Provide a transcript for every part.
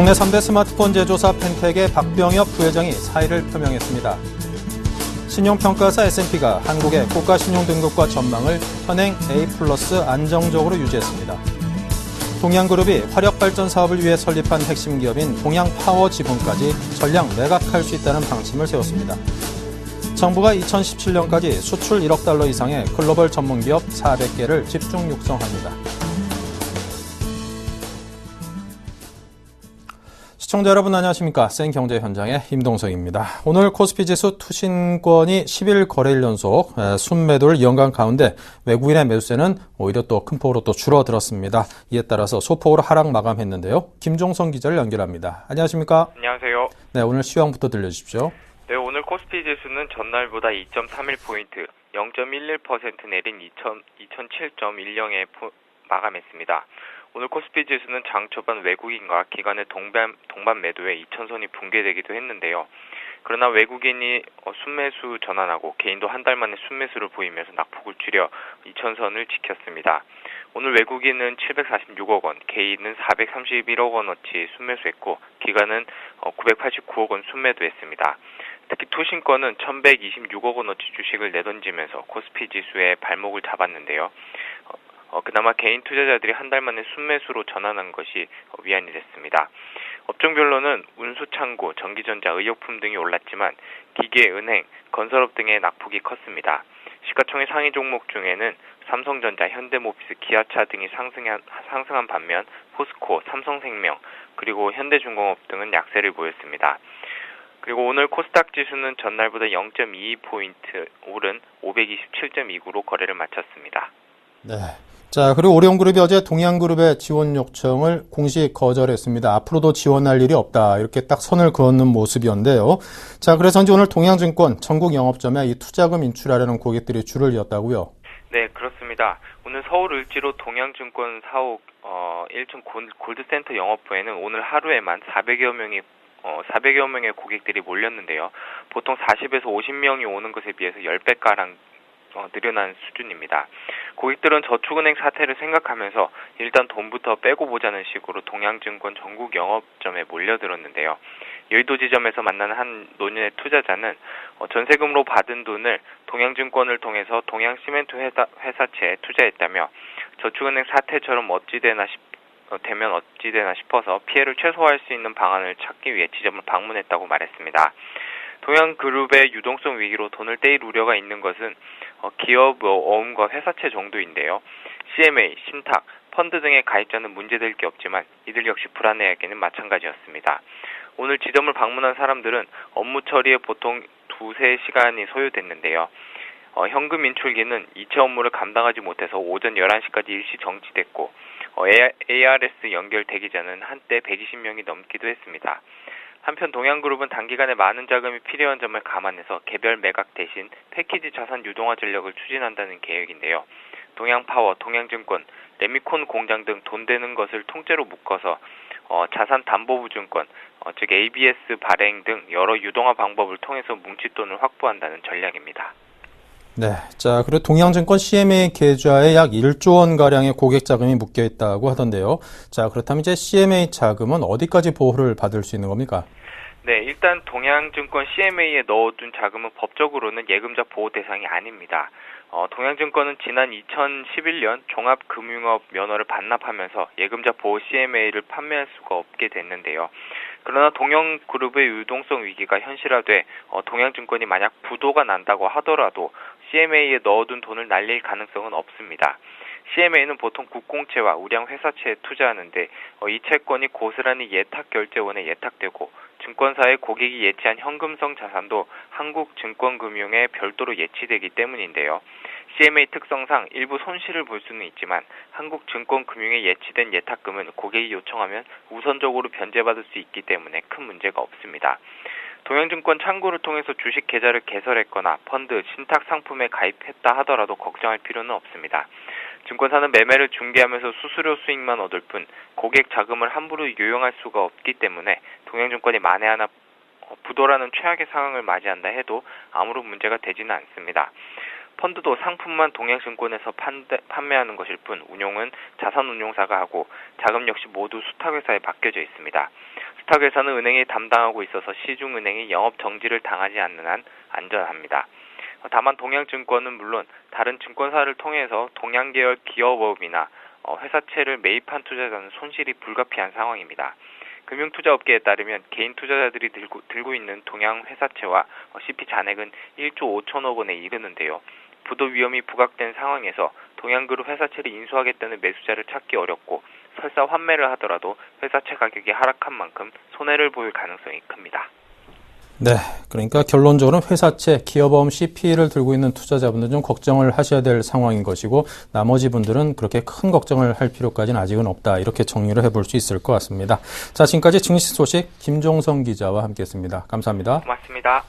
국내 3대 스마트폰 제조사 펜텍의 박병엽 부회장이 사의를 표명했습니다. 신용평가사 S&P가 한국의 국가신용등급과 전망을 현행 A+ 안정적으로 유지했습니다. 동양그룹이 화력발전 사업을 위해 설립한 핵심 기업인 동양파워지분까지 전량 매각할 수 있다는 방침을 세웠습니다. 정부가 2017년까지 수출 1억 달러 이상의 글로벌 전문기업 400개를 집중 육성합니다. 시청자 여러분 안녕하십니까. 센경제 현장의 임동석입니다. 오늘 코스피지수 투신권이 10일 거래일 연속 순매도를 이어간 가운데 외국인의 매수세는 오히려 또 큰 폭으로 또 줄어들었습니다. 이에 따라서 소폭으로 하락 마감했는데요. 김종성 기자를 연결합니다. 안녕하십니까. 안녕하세요. 네, 오늘 시황부터 들려주십시오. 네, 오늘 코스피지수는 전날보다 2.31포인트, 0.11% 내린 2007.10에 마감했습니다. 오늘 코스피 지수는 장 초반 외국인과 기관의 동반 매도에 2천선이 붕괴되기도 했는데요. 그러나 외국인이 순매수 전환하고 개인도 한 달 만에 순매수를 보이면서 낙폭을 줄여 2천선을 지켰습니다. 오늘 외국인은 746억 원, 개인은 431억 원어치 순매수했고 기관은 989억 원 순매도했습니다. 특히 투신권은 1126억 원어치 주식을 내던지면서 코스피 지수의 발목을 잡았는데요. 그나마 개인 투자자들이 한 달 만에 순매수로 전환한 것이 위안이 됐습니다. 업종별로는 운수창고, 전기전자, 의약품 등이 올랐지만 기계, 은행, 건설업 등의 낙폭이 컸습니다. 시가총액 상위 종목 중에는 삼성전자, 현대모비스, 기아차 등이 상승한 반면 포스코, 삼성생명, 그리고 현대중공업 등은 약세를 보였습니다. 그리고 오늘 코스닥 지수는 전날보다 0.22포인트 오른 527.29로 거래를 마쳤습니다. 네. 자, 그리고 오리온그룹이 어제 동양그룹의 지원 요청을 공식 거절했습니다. 앞으로도 지원할 일이 없다. 이렇게 딱 선을 그었는 모습이었는데요. 자, 그래서 이제 오늘 동양증권 전국 영업점에 이 투자금 인출하려는 고객들이 줄을 이었다고요? 네, 그렇습니다. 오늘 서울 을지로 동양증권 사옥 1층 골드센터 영업부에는 오늘 하루에만 400여 명의 고객들이 몰렸는데요. 보통 40에서 50명이 오는 것에 비해서 10배가량 늘어난 수준입니다. 고객들은 저축은행 사태를 생각하면서 일단 돈부터 빼고 보자는 식으로 동양증권 전국 영업점에 몰려들었는데요. 여의도 지점에서 만난 한 노년의 투자자는 전세금으로 받은 돈을 동양증권을 통해서 동양시멘트 회사체에 투자했다며 저축은행 사태처럼 어찌되나 싶어서 피해를 최소화할 수 있는 방안을 찾기 위해 지점을 방문했다고 말했습니다. 동양그룹의 유동성 위기로 돈을 떼일 우려가 있는 것은 기업 어음과 회사채 정도인데요. CMA, 신탁, 펀드 등의 가입자는 문제될 게 없지만 이들 역시 불안해하기는 마찬가지였습니다. 오늘 지점을 방문한 사람들은 업무 처리에 보통 2-3시간이 소요됐는데요. 현금 인출기는 이체 업무를 감당하지 못해서 오전 11시까지 일시 정지됐고 ARS 연결 대기자는 한때 120명이 넘기도 했습니다. 한편 동양그룹은 단기간에 많은 자금이 필요한 점을 감안해서 개별 매각 대신 패키지 자산 유동화 전략을 추진한다는 계획인데요. 동양파워, 동양증권, 레미콘 공장 등 돈 되는 것을 통째로 묶어서 자산담보부증권, 즉 ABS 발행 등 여러 유동화 방법을 통해서 뭉칫돈을 확보한다는 전략입니다. 네. 자, 그리고 동양증권 CMA 계좌에 약 1조 원가량의 고객 자금이 묶여 있다고 하던데요. 자, 그렇다면 이제 CMA 자금은 어디까지 보호를 받을 수 있는 겁니까? 네, 일단 동양증권 CMA에 넣어둔 자금은 법적으로는 예금자 보호 대상이 아닙니다. 동양증권은 지난 2011년 종합금융업 면허를 반납하면서 예금자 보호 CMA를 판매할 수가 없게 됐는데요. 그러나 동양그룹의 유동성 위기가 현실화돼 동양증권이 만약 부도가 난다고 하더라도 CMA에 넣어둔 돈을 날릴 가능성은 없습니다. CMA는 보통 국공채와 우량 회사채에 투자하는데 이 채권이 고스란히 예탁결제원에 예탁되고 증권사의 고객이 예치한 현금성 자산도 한국증권금융에 별도로 예치되기 때문인데요. CMA 특성상 일부 손실을 볼 수는 있지만 한국증권금융에 예치된 예탁금은 고객이 요청하면 우선적으로 변제받을 수 있기 때문에 큰 문제가 없습니다. 동양증권 창구를 통해서 주식 계좌를 개설했거나 펀드, 신탁 상품에 가입했다 하더라도 걱정할 필요는 없습니다. 증권사는 매매를 중개하면서 수수료 수익만 얻을 뿐 고객 자금을 함부로 유용할 수가 없기 때문에 동양증권이 만에 하나 부도라는 최악의 상황을 맞이한다 해도 아무런 문제가 되지는 않습니다. 펀드도 상품만 동양증권에서 판매하는 것일 뿐 운용은 자산운용사가 하고 자금 역시 모두 수탁회사에 맡겨져 있습니다. 수탁회사는 은행이 담당하고 있어서 시중은행이 영업 정지를 당하지 않는 한 안전합니다. 다만 동양증권은 물론 다른 증권사를 통해서 동양계열 기업업이나 회사채를 매입한 투자자는 손실이 불가피한 상황입니다. 금융투자업계에 따르면 개인 투자자들이 들고 있는 동양 회사채와 CP 잔액은 1조 5천억 원에 이르는데요. 부도 위험이 부각된 상황에서 동양그룹 회사채를 인수하겠다는 매수자를 찾기 어렵고 설사 환매를 하더라도 회사채 가격이 하락한 만큼 손해를 보일 가능성이 큽니다. 네, 그러니까 결론적으로는 회사채, 기업보험 CP를 들고 있는 투자자분들은 좀 걱정을 하셔야 될 상황인 것이고 나머지 분들은 그렇게 큰 걱정을 할 필요까지는 아직은 없다. 이렇게 정리를 해볼 수 있을 것 같습니다. 자, 지금까지 증시 소식 김종성 기자와 함께했습니다. 감사합니다. 고맙습니다.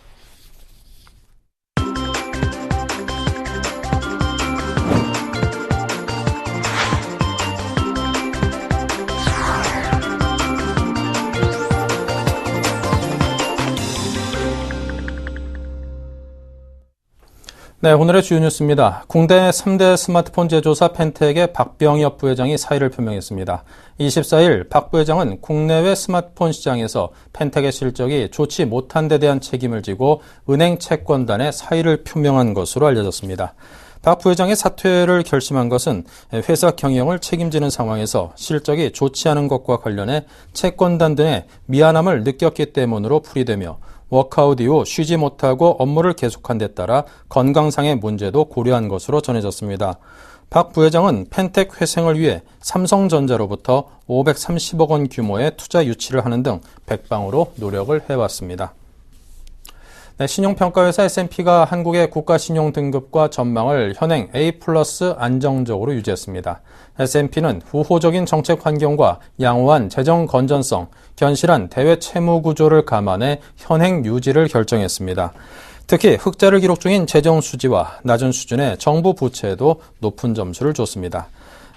네, 오늘의 주요 뉴스입니다. 국내 3대 스마트폰 제조사 펜텍의 박병엽 부회장이 사의를 표명했습니다. 24일 박 부회장은 국내외 스마트폰 시장에서 펜텍의 실적이 좋지 못한 데 대한 책임을 지고 은행 채권단에 사의를 표명한 것으로 알려졌습니다. 박 부회장의 사퇴를 결심한 것은 회사 경영을 책임지는 상황에서 실적이 좋지 않은 것과 관련해 채권단 등의 미안함을 느꼈기 때문으로 풀이되며 워크아웃 이후 쉬지 못하고 업무를 계속한 데 따라 건강상의 문제도 고려한 것으로 전해졌습니다. 박 부회장은 펜텍 회생을 위해 삼성전자로부터 530억 원 규모의 투자 유치를 하는 등 백방으로 노력을 해왔습니다. 네, 신용평가회사 S&P가 한국의 국가신용등급과 전망을 현행 A+ 안정적으로 유지했습니다. S&P는 우호적인 정책 환경과 양호한 재정 건전성, 견실한 대외 채무 구조를 감안해 현행 유지를 결정했습니다. 특히 흑자를 기록 중인 재정 수지와 낮은 수준의 정부 부채에도 높은 점수를 줬습니다.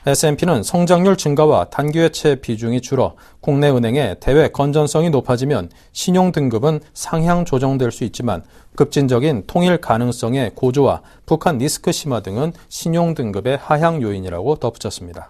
S&P는 성장률 증가와 단기회채 비중이 줄어 국내 은행의 대외 건전성이 높아지면 신용등급은 상향 조정될 수 있지만 급진적인 통일 가능성의 고조와 북한 리스크 심화 등은 신용등급의 하향 요인이라고 덧붙였습니다.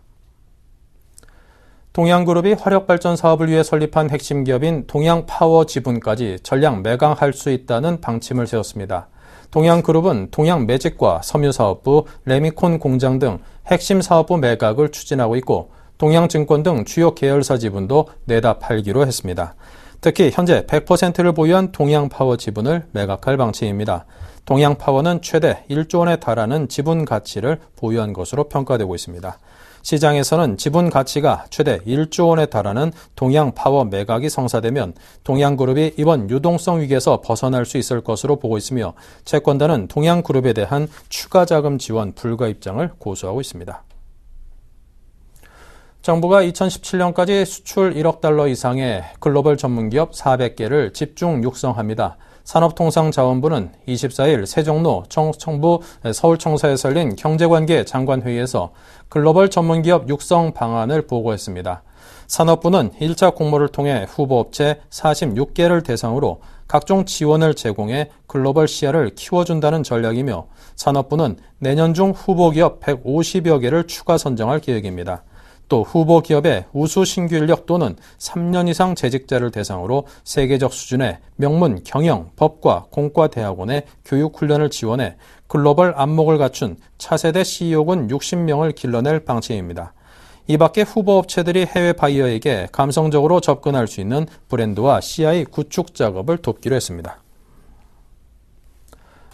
동양그룹이 화력발전 사업을 위해 설립한 핵심 기업인 동양파워 지분까지 전량 매각할 수 있다는 방침을 세웠습니다. 동양그룹은 동양매직과 섬유사업부, 레미콘 공장 등 핵심 사업부 매각을 추진하고 있고 동양증권 등 주요 계열사 지분도 내다 팔기로 했습니다. 특히 현재 100%를 보유한 동양파워 지분을 매각할 방침입니다. 동양파워는 최대 1조 원에 달하는 지분 가치를 보유한 것으로 평가되고 있습니다. 시장에서는 지분 가치가 최대 1조 원에 달하는 동양파워 매각이 성사되면 동양그룹이 이번 유동성 위기에서 벗어날 수 있을 것으로 보고 있으며 채권단은 동양그룹에 대한 추가 자금 지원 불가 입장을 고수하고 있습니다. 정부가 2017년까지 수출 1억 달러 이상의 글로벌 전문기업 400개를 집중 육성합니다. 산업통상자원부는 24일 세종로 청부 서울청사에서 열린 경제관계 장관회의에서 글로벌 전문기업 육성 방안을 보고했습니다. 산업부는 1차 공모를 통해 후보업체 46개를 대상으로 각종 지원을 제공해 글로벌 시야를 키워준다는 전략이며 산업부는 내년 중 후보기업 150여 개를 추가 선정할 계획입니다. 또 후보 기업의 우수 신규 인력 또는 3년 이상 재직자를 대상으로 세계적 수준의 명문 경영, 법과, 공과대학원의 교육훈련을 지원해 글로벌 안목을 갖춘 차세대 CEO군 60명을 길러낼 방침입니다. 이 밖에 후보 업체들이 해외 바이어에게 감성적으로 접근할 수 있는 브랜드와 CI 구축 작업을 돕기로 했습니다.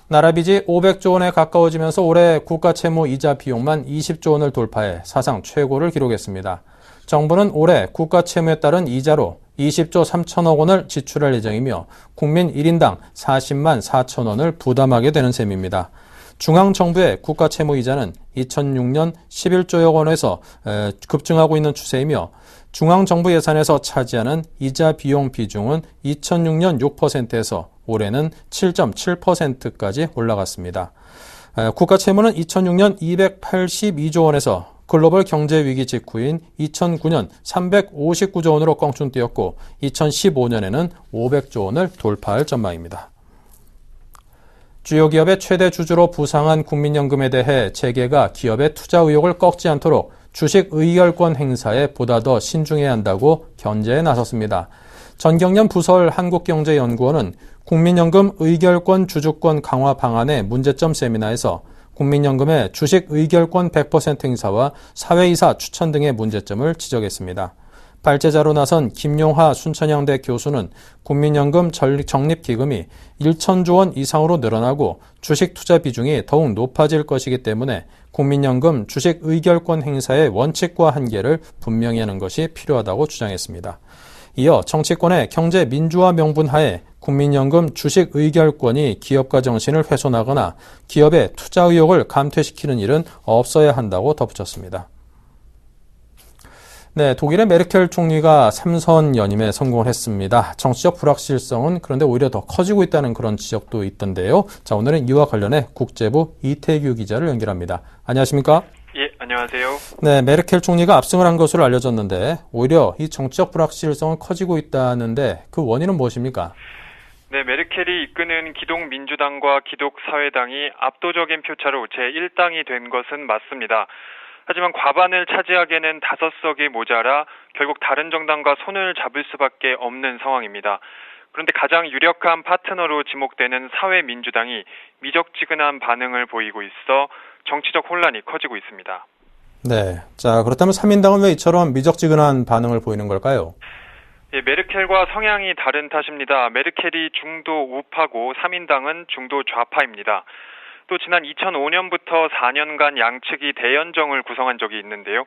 나라 빚이 500조 원에 가까워지면서 올해 국가채무 이자 비용만 20조 원을 돌파해 사상 최고를 기록했습니다. 정부는 올해 국가채무에 따른 이자로 20조 3천억 원을 지출할 예정이며 국민 1인당 40만 4천 원을 부담하게 되는 셈입니다. 중앙정부의 국가채무 이자는 2006년 11조여 원에서 급증하고 있는 추세이며 중앙정부 예산에서 차지하는 이자 비용 비중은 2006년 6%에서 올해는 7.7%까지 올라갔습니다. 국가채무는 2006년 282조 원에서 글로벌 경제 위기 직후인 2009년 359조 원으로 껑충 뛰었고 2015년에는 500조 원을 돌파할 전망입니다. 주요 기업의 최대 주주로 부상한 국민연금에 대해 재계가 기업의 투자 의욕을 꺾지 않도록 주식 의결권 행사에 보다 더 신중해야 한다고 견제에 나섰습니다. 전경련 부설 한국경제연구원은 국민연금 의결권 주주권 강화 방안의 문제점 세미나에서 국민연금의 주식 의결권 100% 행사와 사회이사 추천 등의 문제점을 지적했습니다. 발제자로 나선 김용하 순천향대 교수는 국민연금 적립기금이 1,000조 원 이상으로 늘어나고 주식 투자 비중이 더욱 높아질 것이기 때문에 국민연금 주식 의결권 행사의 원칙과 한계를 분명히 하는 것이 필요하다고 주장했습니다. 이어 정치권의 경제 민주화 명분 하에 국민연금 주식 의결권이 기업가 정신을 훼손하거나 기업의 투자 의욕을 감퇴시키는 일은 없어야 한다고 덧붙였습니다. 네, 독일의 메르켈 총리가 3선 연임에 성공을 했습니다. 정치적 불확실성은 그런데 오히려 더 커지고 있다는 그런 지적도 있던데요. 자, 오늘은 이와 관련해 국제부 이태규 기자를 연결합니다. 안녕하십니까? 예, 안녕하세요. 네, 메르켈 총리가 압승을 한 것으로 알려졌는데 오히려 이 정치적 불확실성은 커지고 있다는데 그 원인은 무엇입니까? 네, 메르켈이 이끄는 기독민주당과 기독사회당이 압도적인 표차로 제1당이 된 것은 맞습니다. 하지만 과반을 차지하기에는 5석이 모자라 결국 다른 정당과 손을 잡을 수밖에 없는 상황입니다. 그런데 가장 유력한 파트너로 지목되는 사회민주당이 미적지근한 반응을 보이고 있어 정치적 혼란이 커지고 있습니다. 네, 자 그렇다면 3인당은 왜 이처럼 미적지근한 반응을 보이는 걸까요? 예, 메르켈과 성향이 다른 탓입니다. 메르켈이 중도 우파고 3인당은 중도 좌파입니다. 또 지난 2005년부터 4년간 양측이 대연정을 구성한 적이 있는데요.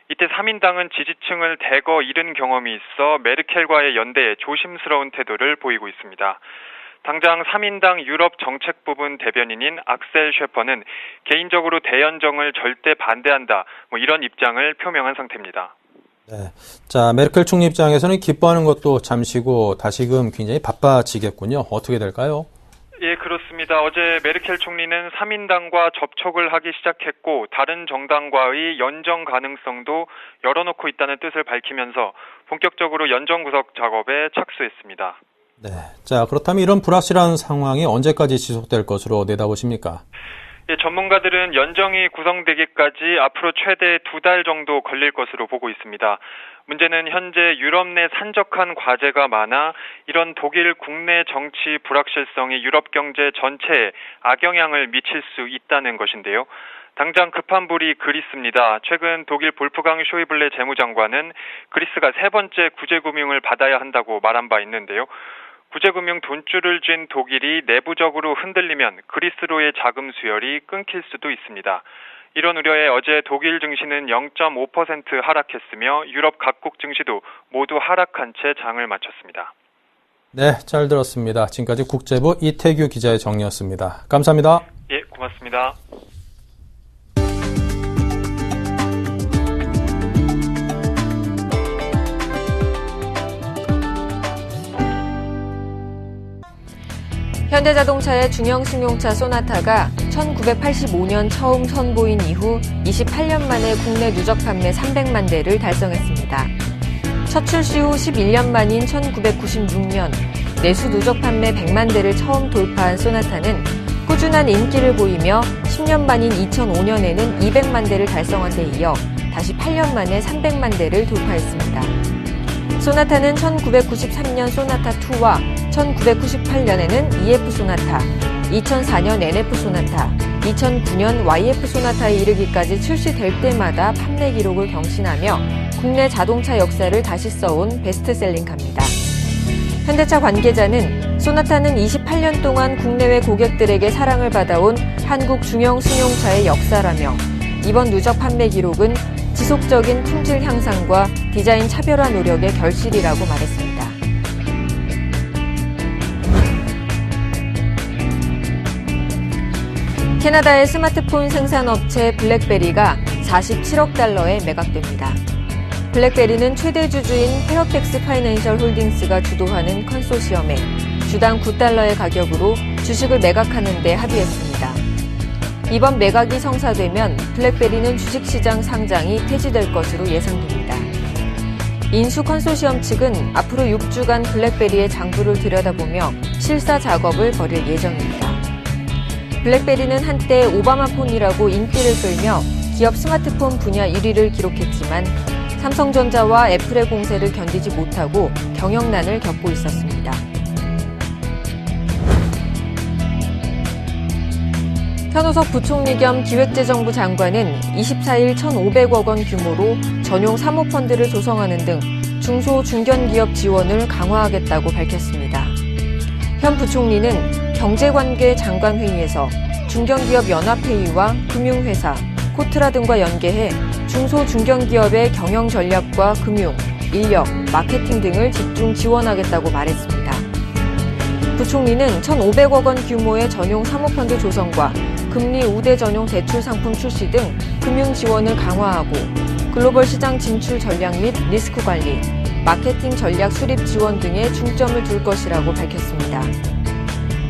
이때 3인당은 지지층을 대거 잃은 경험이 있어 메르켈과의 연대에 조심스러운 태도를 보이고 있습니다. 당장 3인당 유럽 정책 부분 대변인인 악셀 셰퍼는 개인적으로 대연정을 절대 반대한다, 이런 입장을 표명한 상태입니다. 네, 자 메르켈 총리 입장에서는 기뻐하는 것도 잠시고 다시금 굉장히 바빠지겠군요. 어떻게 될까요? 예, 그렇습니다. 어제 메르켈 총리는 3인당과 접촉을 하기 시작했고 다른 정당과의 연정 가능성도 열어놓고 있다는 뜻을 밝히면서 본격적으로 연정 구석 작업에 착수했습니다. 네, 자 그렇다면 이런 불확실한 상황이 언제까지 지속될 것으로 내다보십니까? 예, 전문가들은 연정이 구성되기까지 앞으로 최대 2달 정도 걸릴 것으로 보고 있습니다. 문제는 현재 유럽 내 산적한 과제가 많아 이런 독일 국내 정치 불확실성이 유럽 경제 전체에 악영향을 미칠 수 있다는 것인데요. 당장 급한 불이 그리스입니다. 최근 독일 볼프강 쇼이블레 재무장관은 그리스가 3번째 구제금융을 받아야 한다고 말한 바 있는데요. 구제금융 돈줄을 쥔 독일이 내부적으로 흔들리면 그리스로의 자금 수혈이 끊길 수도 있습니다. 이런 우려에 어제 독일 증시는 0.5% 하락했으며 유럽 각국 증시도 모두 하락한 채 장을 마쳤습니다. 네, 잘 들었습니다. 지금까지 국제부 이태규 기자의 정리였습니다. 감사합니다. 예, 고맙습니다. 현대자동차의 중형승용차 소나타가 1985년 처음 선보인 이후 28년 만에 국내 누적 판매 300만 대를 달성했습니다. 첫 출시 후 11년 만인 1996년 내수 누적 판매 100만 대를 처음 돌파한 소나타는 꾸준한 인기를 보이며 10년 만인 2005년에는 200만 대를 달성한 데 이어 다시 8년 만에 300만 대를 돌파했습니다. 소나타는 1993년 소나타2와 1998년에는 EF 소나타, 2004년 NF 소나타, 2009년 YF 소나타에 이르기까지 출시될 때마다 판매 기록을 경신하며 국내 자동차 역사를 다시 써온 베스트셀링카입니다. 현대차 관계자는 소나타는 28년 동안 국내외 고객들에게 사랑을 받아온 한국 중형 승용차의 역사라며 이번 누적 판매 기록은 지속적인 품질 향상과 디자인 차별화 노력의 결실이라고 말했습니다. 캐나다의 스마트폰 생산업체 블랙베리가 47억 달러에 매각됩니다. 블랙베리는 최대 주주인 페어팩스 파이낸셜 홀딩스가 주도하는 컨소시엄에 주당 9달러의 가격으로 주식을 매각하는 데 합의했습니다. 이번 매각이 성사되면 블랙베리는 주식시장 상장이 폐지될 것으로 예상됩니다. 인수 컨소시엄 측은 앞으로 6주간 블랙베리의 장부를 들여다보며 실사 작업을 벌일 예정입니다. 블랙베리는 한때 오바마폰이라고 인기를 끌며 기업 스마트폰 분야 1위를 기록했지만 삼성전자와 애플의 공세를 견디지 못하고 경영난을 겪고 있었습니다. 현우석 부총리 겸 기획재정부 장관은 24일 1,500억 원 규모로 전용 사모펀드를 조성하는 등 중소 중견기업 지원을 강화하겠다고 밝혔습니다. 현 부총리는 경제관계 장관회의에서 중견기업 연합회의와 금융회사, 코트라 등과 연계해 중소 중견기업의 경영 전략과 금융, 인력, 마케팅 등을 집중 지원하겠다고 말했습니다. 부총리는 1,500억 원 규모의 전용 사모펀드 조성과 금리 우대 전용 대출 상품 출시 등 금융 지원을 강화하고 글로벌 시장 진출 전략 및 리스크 관리, 마케팅 전략 수립 지원 등에 중점을 둘 것이라고 밝혔습니다.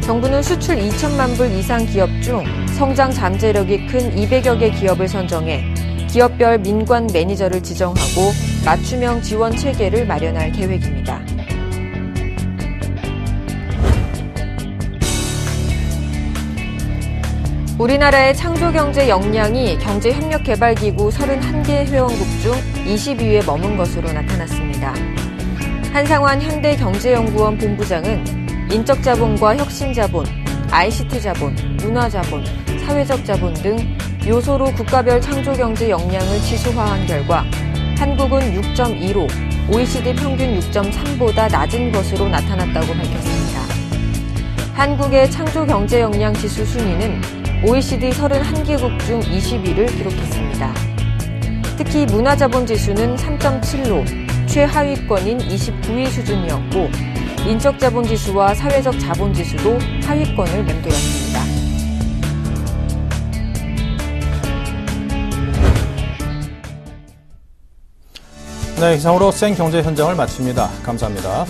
정부는 수출 2천만 불 이상 기업 중 성장 잠재력이 큰 200여 개 기업을 선정해 기업별 민관 매니저를 지정하고 맞춤형 지원 체계를 마련할 계획입니다. 우리나라의 창조경제 역량이 경제협력개발기구 31개 회원국 중 20위에 머문 것으로 나타났습니다. 한상환 현대경제연구원 본부장은 인적자본과 혁신자본, ICT자본, 문화자본, 사회적 자본 등 요소로 국가별 창조경제 역량을 지수화한 결과 한국은 6.2로 OECD 평균 6.3보다 낮은 것으로 나타났다고 밝혔습니다. 한국의 창조경제 역량 지수 순위는 OECD 31개국 중 20위를 기록했습니다. 특히 문화자본 지수는 3.7로 최하위권인 29위 수준이었고 인적자본 지수와 사회적 자본 지수도 하위권을 맴돌았습니다. 네, 이상으로 생경제 현장을 마칩니다. 감사합니다.